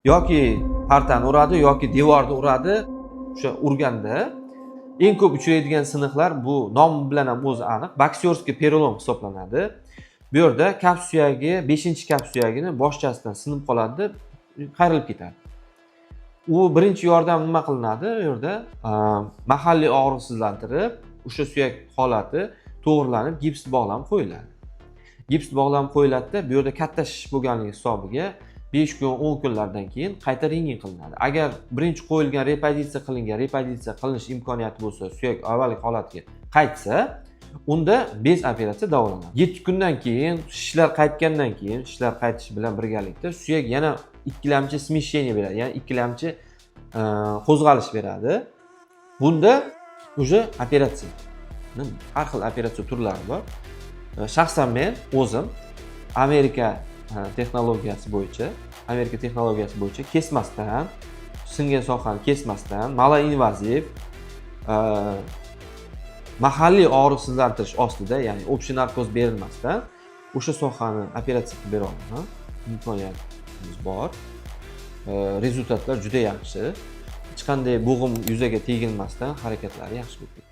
yoki partani uradi yoki devorni uradi. O'sha urganda eng ko'p uchraydigan siniqlar bu nom bilan ham o'zi aniq, boksyorskiy perelom hisoblanadi. Bu yerda kaf suyagi, 5-kaf suyagini boshchasidan sinib qoladi, qayrilib ketadi. U birinchi yordam nima qilinadi? U yerda mahalliy og'riqsizlantirib, o'sha suyak holati to'g'rilanib, gips bog'lanib qo'yiladi. Gips bog'lanib qo'yiladi-da, bu yerda katta shish bo'lganligi hisobiga 5 kun, 10 kunlardan keyin qayta rentgen qilinadi. Agar birinchi qo'yilgan repozitsiya qilinish imkoniyati bo'lsa, suyak avvalgi holatiga qaytsa, unda bez operatsiya davolanadi. 7 kundan keyin, shishlar qaytgandan keyin, shishlar qaytishi bilan birgalikda suyak yana ikkilamchi smeshение beradi, ya'ni ikkilamchi qo'zg'alish beradi. Bunda уже operatsiya. Har xil operatsiya turlari bor. Shaxsan men o'zim Amerika texnologiyasi bo'yicha kesmasdan, singan sohani kesmasdan, malainvaziv mahalliy og'riqsizlantirish ostida, ya'ni общий narkoz berilmasdan o'sha sohani operatsiya qilib bera olaman. Imkoniyatimiz bor. Rezultatlar juda yaxshi. Hech qanday bo'g'im yuzaga tegilmasdan harakatlari yaxshi bo'lib ketdi.